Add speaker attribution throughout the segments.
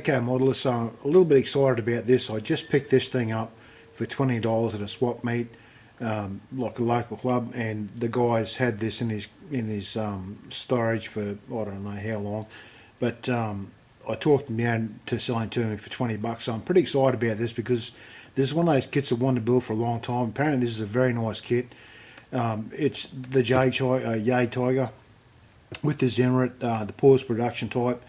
Speaker 1: Okay, modelers, so I'm a little bit excited about this. I just picked this thing up for $20 at a swap meet, like a local club, and the guy's had this in his storage for I don't know how long, but I talked him down to selling to me for $20. So I'm pretty excited about this because this is one of those kits I wanted to build for a long time. Apparently, this is a very nice kit. It's the Jagdtiger with the Zimmerit, the pause production type.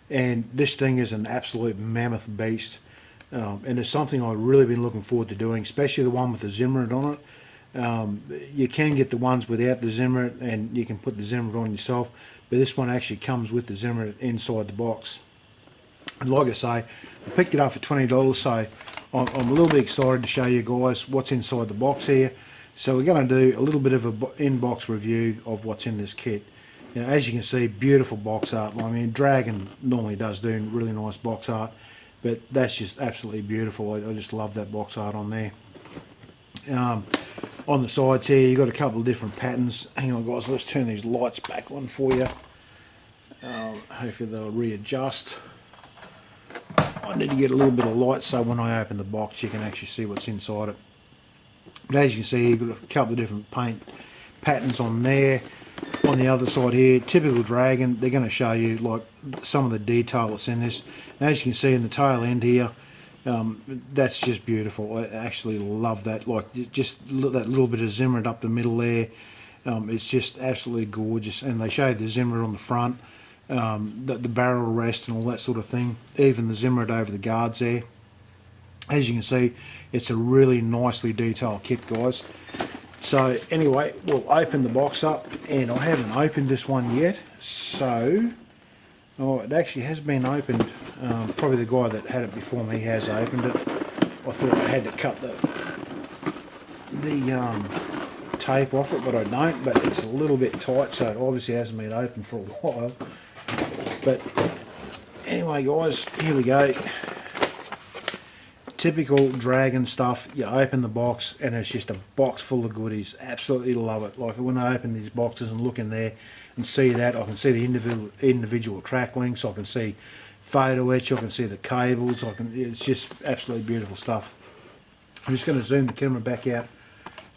Speaker 1: And this thing is an absolute mammoth beast, and it's something I've really been looking forward to doing, especially the one with the Zimmerit on it. You can get the ones without the Zimmerit, and you can put the Zimmerit on yourself, but this one actually comes with the Zimmerit inside the box. And like I say, I picked it up for $20, so I'm a little bit excited to show you guys what's inside the box here. So we're going to do a little bit of an in-box review of what's in this kit. Now, as you can see, beautiful box art. I mean, Dragon normally does do really nice box art, but that's just absolutely beautiful. I just love that box art on there. On the sides here, you've got a couple of different patterns. Hang on, guys, let's turn these lights back on for you. Hopefully they'll readjust. I need to get a little bit of light so when I open the box you can actually see what's inside it. But as you can see, you've got a couple of different paint patterns on there. On the other side here, typical Dragon, they're going to show you like some of the detail that's in this. And as you can see in the tail end here, that's just beautiful. I actually love that. Like just that little bit of Zimmerit up the middle there. It's just absolutely gorgeous. And they show the Zimmerit on the front, the barrel rest and all that sort of thing. Even the Zimmerit over the guards there. As you can see, it's a really nicely detailed kit, guys. So anyway, we'll open the box up, and I haven't opened this one yet, so it actually has been opened. Probably the guy that had it before me has opened it. I thought I had to cut the tape off it, but I don't. But it's a little bit tight, so it obviously hasn't been opened for a while. But anyway, guys, here we go. Typical Dragon stuff. You open the box and it's just a box full of goodies. Absolutely love it. Like when I open these boxes and look in there and see that, I can see the individual track links, I can see photo etch, I can see the cables, it's just absolutely beautiful stuff. I'm just going to zoom the camera back out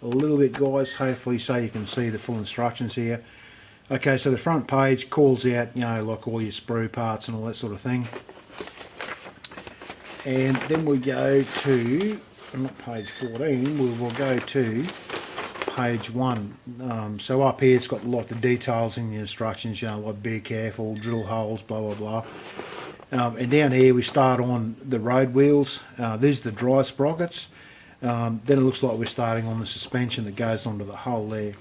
Speaker 1: a little bit, guys, hopefully so you can see the full instructions here. Okay, so the front page calls out, you know, like all your sprue parts and all that sort of thing. And then we go to, not page 14, we'll go to page 1. So up here it's got like the details in the instructions, you know, like be careful, drill holes, blah blah blah. And down here we start on the road wheels. These are the dry sprockets. Then it looks like we're starting on the suspension that goes onto the hull there.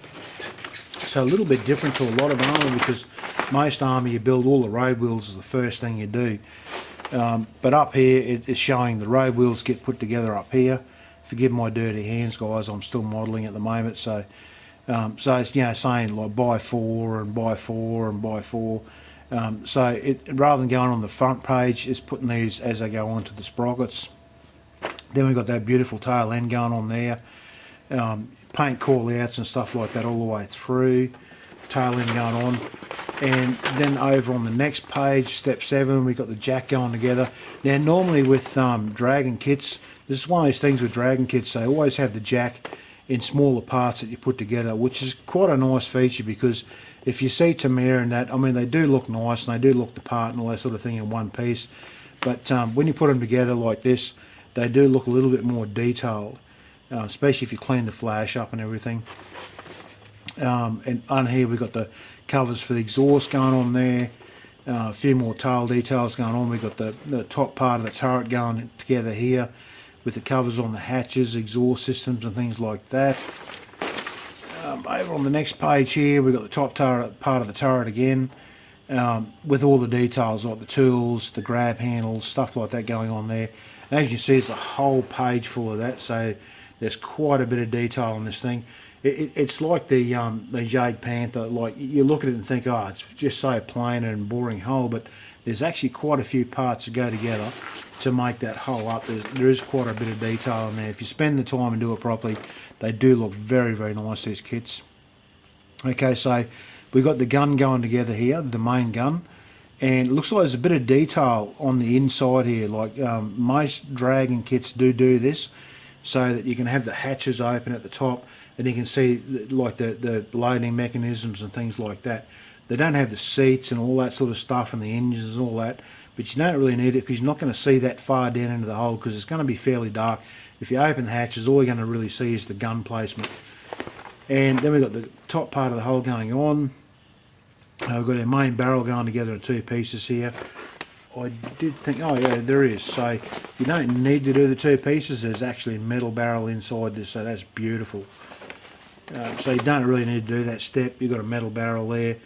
Speaker 1: So a little bit different to a lot of armour, because most armour you build all the road wheels as the first thing you do. But up here it's showing the road wheels get put together up here. Forgive my dirty hands, guys, I'm still modelling at the moment, so it's, you know, saying like by 4 and by 4 and by 4. So it, rather than going on the front page, it's putting these as they go onto the sprockets. Then we've got that beautiful tail end going on there. Paint call outs and stuff like that all the way through. Tail end going on. And then over on the next page, step 7, we've got the jack going together. Now normally with Dragon kits, this is one of those things with Dragon kits, they always have the jack in smaller parts that you put together, which is quite a nice feature, because if you see Tamir and that, I mean, they do look nice and they do look the part and all that sort of thing in one piece, but when you put them together like this, they do look a little bit more detailed, especially if you clean the flash up and everything. And on here we've got the covers for the exhaust going on there, a few more tail details going on. We've got the top part of the turret going together here with the covers on the hatches, exhaust systems and things like that. Over on the next page here we've got the top turret, part of the turret again, with all the details like the tools, the grab handles, stuff like that going on there. And as you can see, it's a whole page full of that, so there's quite a bit of detail on this thing. It's like the Jade Panther. Like you look at it and think, oh, it's just so plain and boring hull, but there's actually quite a few parts that go together to make that hull up. There is quite a bit of detail in there. If you spend the time and do it properly, they do look very, very nice, these kits. Okay, so we've got the gun going together here, the main gun. and it looks like there's a bit of detail on the inside here. Like most dragon kits do this, so that you can have the hatches open at the top, and you can see like the loading mechanisms and things like that. They don't have the seats and all that sort of stuff and the engines and all that, but you don't really need it because you're not going to see that far down into the hole because it's going to be fairly dark. If you open the hatches, all you're going to really see is the gun placement. And then we've got the top part of the hull going on. We've got our main barrel going together in two pieces here. I did think, oh yeah, there is. So you don't need to do the two pieces. There's actually a metal barrel inside this, so that's beautiful. So you don't really need to do that step. You've got a metal barrel there.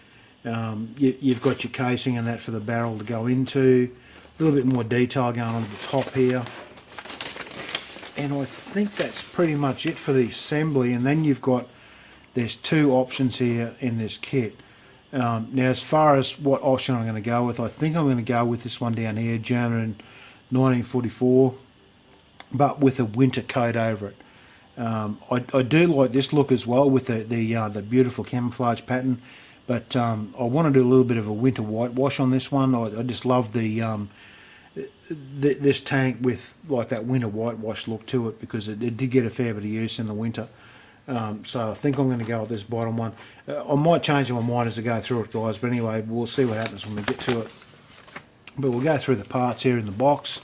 Speaker 1: You've got your casing and that for the barrel to go into. A little bit more detail going on at the top here. And I think that's pretty much it for the assembly. And then there's two options here in this kit. Now, as far as what option I'm going to go with, I think I'm going to go with this one down here, German 1944, but with a winter coat over it. I do like this look as well with the beautiful camouflage pattern, but I want to do a little bit of a winter whitewash on this one. I just love this tank with like that winter whitewash look to it because it did get a fair bit of use in the winter. So I think I'm going to go with this bottom one. I might change my mind as I go through it, guys, but anyway, we'll see what happens when we get to it. But we'll go through the parts here in the box,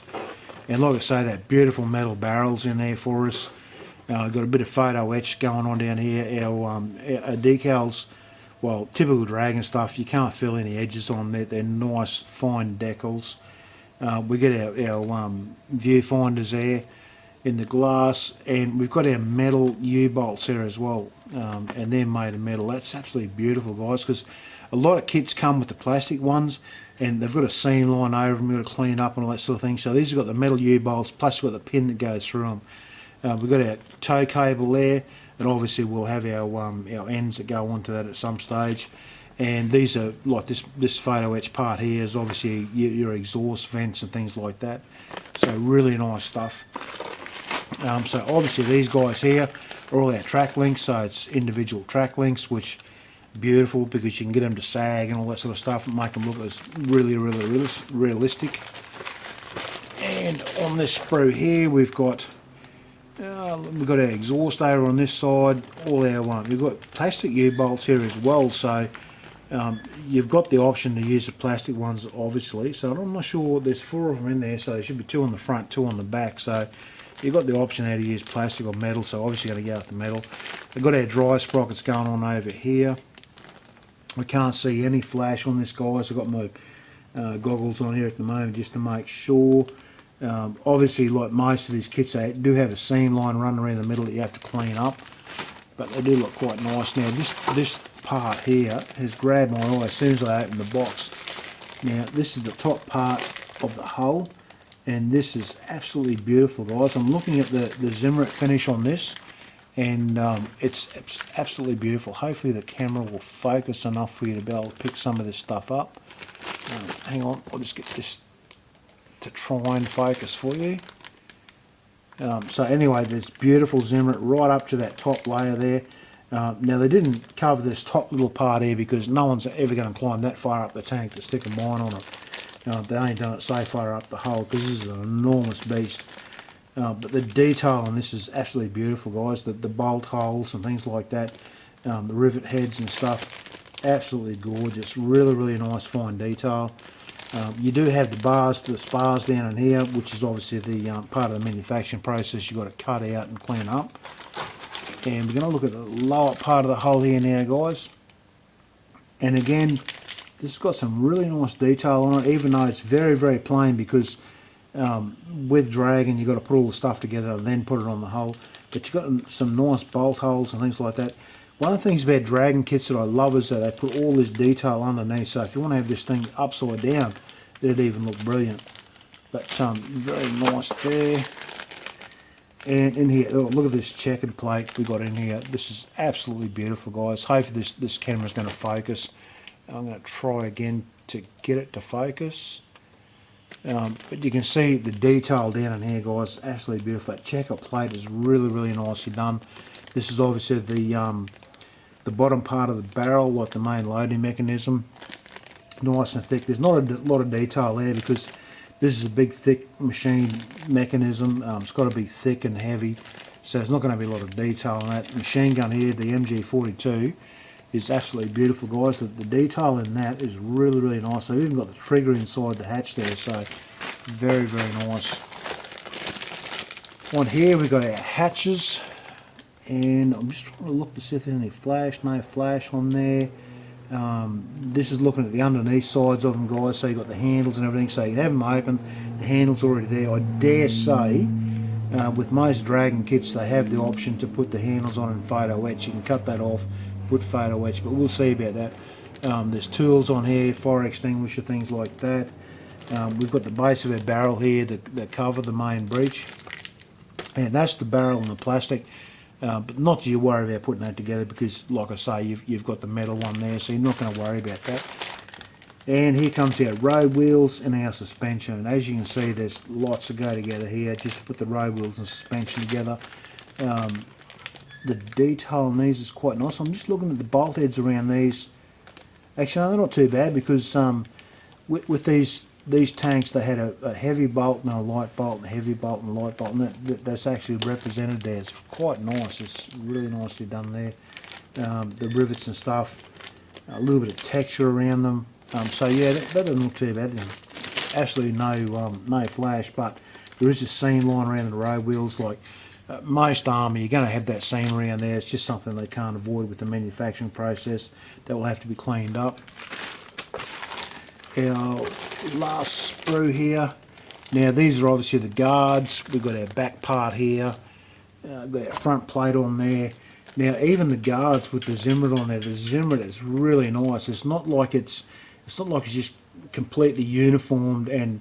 Speaker 1: and like I say, that beautiful metal barrels in there for us. Got a bit of photo etch going on down here. Our decals, well, typical dragon stuff, you can't fill any edges on there. They're nice fine decals. We get our viewfinders there in the glass, and we've got our metal U-bolts there as well, and they're made of metal. That's absolutely beautiful, guys, because a lot of kits come with the plastic ones and they've got a seam line over them, you've got to clean up and all that sort of thing. So these have got the metal U-bolts, plus we've got the pin that goes through them. We've got our tow cable there, and obviously we'll have our ends that go onto that at some stage. And these are like this photo etch part here is obviously your exhaust vents and things like that. So really nice stuff. So obviously these guys here are all our track links, so it's individual track links, which beautiful because you can get them to sag and all that sort of stuff and make them look as really realistic. And on this sprue here we've got our exhaust over on this side, all our we've got plastic U-bolts here as well, so you've got the option to use the plastic ones obviously. So I'm not sure, there's 4 of them in there, so there should be 2 on the front, 2 on the back, so you've got the option there to use plastic or metal, so obviously going to go with the metal. We've got our dry sprockets going on over here. We can't see any flash on this, guys. I've got my goggles on here at the moment just to make sure. Obviously, like most of these kits, they do have a seam line running around the middle that you have to clean up, but they do look quite nice. Now, this part here has grabbed my eye as soon as I open the box. Now, this is the top part of the hull, and this is absolutely beautiful, guys. I'm looking at the Zimmerit finish on this, and it's absolutely beautiful. Hopefully the camera will focus enough for you to be able to pick some of this stuff up. Hang on, I'll just get this to try and focus for you. So anyway, there's beautiful Zimmerit right up to that top layer there. Now they didn't cover this top little part here because no one's ever going to climb that far up the tank to stick a mine on it. They ain't done it so far up the hull because this is an enormous beast. But the detail on this is absolutely beautiful, guys. The bolt holes and things like that, the rivet heads and stuff, absolutely gorgeous. Really nice fine detail. You do have the spars down in here, which is obviously the part of the manufacturing process you've got to cut out and clean up. And we're going to look at the lower part of the hull here now, guys. And again, this has got some really nice detail on it, even though it's very plain, because with Dragon you've got to put all the stuff together and then put it on the hull. But you've got some nice bolt holes and things like that. One of the things about Dragon kits that I love is that they put all this detail underneath, so if you want to have this thing upside down, it'd even look brilliant. But very nice there. And in here, oh, look at this checkered plate we got in here. This is absolutely beautiful, guys. Hopefully this camera's going to focus. I'm going to try again to get it to focus. But you can see the detail down in here, guys. Absolutely beautiful. That checker plate is really nicely done. This is obviously the bottom part of the barrel, like the main loading mechanism. nice and thick. There's not a lot of detail there because this is a big thick machine mechanism. It's got to be thick and heavy, so there's not going to be a lot of detail on that. Machine gun here, the MG42, is absolutely beautiful, guys. The detail in that is really, really nice. They've even got the trigger inside the hatch there, so very, very nice. On here we've got our hatches, and I'm just trying to look to see if there's any flash. No flash on there. This is looking at the underneath sides of them, guys, so you've got the handles and everything, so you can have them open. The handle's already there. I dare say with most Dragon kits they have the option to put the handles on in photo etch. You can cut that off, put photo etch, but we'll see about that. There's tools on here, fire extinguisher, things like that. We've got the base of our barrel here that cover the main breech, and that's the barrel and the plastic. But not that you worry about putting that together because, like I say, you've got the metal one there, so you're not going to worry about that. And here comes our road wheels and our suspension. And as you can see, there's lots to go together here just to put the road wheels and suspension together. The detail on these is quite nice. I'm just looking at the bolt heads around these. Actually, no, they're not too bad because with these tanks, they had a heavy bolt and a light bolt, and a heavy bolt and a light bolt, and that's actually represented there. It's quite nice. It's really nicely done there. The rivets and stuff, a little bit of texture around them. So yeah, that doesn't look too bad. Absolutely no flash, but there is a seam line around the road wheels. Like most armour, you're going to have that seam around there. It's just something they can't avoid with the manufacturing process. That will have to be cleaned up. Our last sprue here. Now these are obviously the guards. We've got our back part here. We've got our front plate on there. Now even the guards with the Zimmerit on there, the Zimmerit is really nice. It's not like it's just completely uniformed and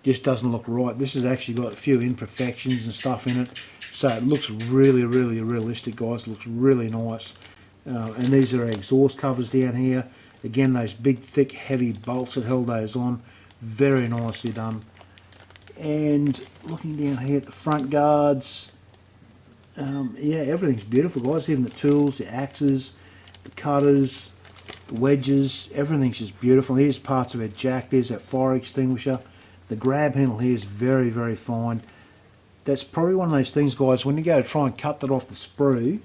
Speaker 1: just doesn't look right. This has actually got a few imperfections and stuff in it, so it looks really, really realistic, guys. It looks really nice. And these are our exhaust covers down here. Again, those big, thick, heavy bolts that held those on, very nicely done. And looking down here at the front guards, yeah, everything's beautiful, guys. Even the tools, the axes, the cutters, the wedges, everything's just beautiful. Here's parts of our jack. There's that fire extinguisher. The grab handle here is very, very fine. That's probably one of those things, guys, when you go to try and cut that off the sprue,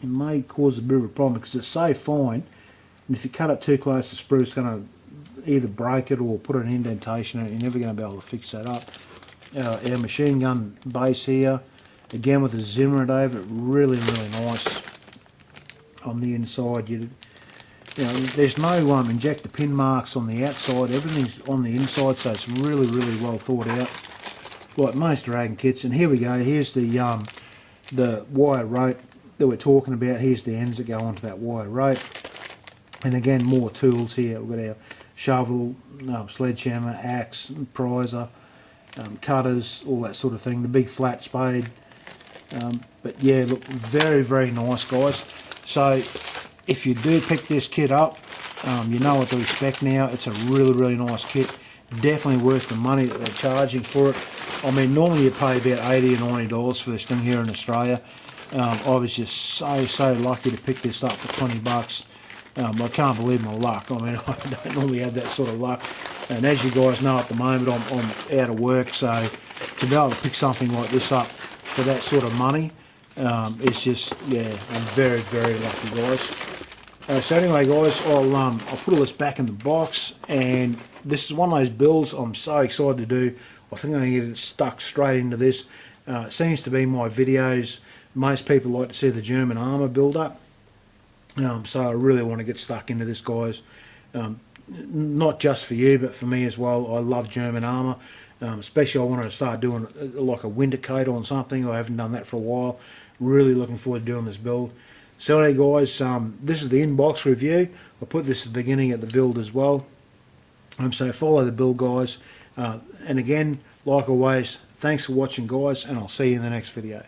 Speaker 1: it may cause a bit of a problem because it's so fine. And if you cut it too close, the sprue is going to either break it or put an indentation in it. You're never going to be able to fix that up. Our machine gun base here, again with the Zimmerit over it, really, really nice on the inside. You know, there's no injector pin marks on the outside. Everything's on the inside, so it's really, really well thought out, like most Dragon kits. And here we go. Here's the wire rope that we're talking about. Here's the ends that go onto that wire rope. And again, more tools here. We've got our shovel, sledgehammer, axe, prizer, cutters, all that sort of thing. The big flat spade. But yeah, look, very, very nice, guys. So if you do pick this kit up, you know what to expect now. It's a really, really nice kit. Definitely worth the money that they're charging for it. I mean, normally you pay about $80 or $90 for this thing here in Australia. I was just so lucky to pick this up for 20 bucks. I can't believe my luck. I mean, I don't normally have that sort of luck. And as you guys know, at the moment, I'm out of work, so to be able to pick something like this up for that sort of money, it's just, yeah, I'm very, very lucky, guys. So anyway, guys, I'll put all this back in the box, and this is one of those builds I'm so excited to do. I think I'm going to get it stuck straight into this. It seems to be my videos. Most people like to see the German armour build-up. So I really want to get stuck into this, guys. Not just for you, but for me as well. I love German armour. Especially I wanted to start doing like a winter coat on something. I haven't done that for a while. Really looking forward to doing this build. So anyway, guys, this is the inbox review. I'll put this at the beginning of the build as well. So follow the build, guys. And again, like always, thanks for watching, guys, and I'll see you in the next video.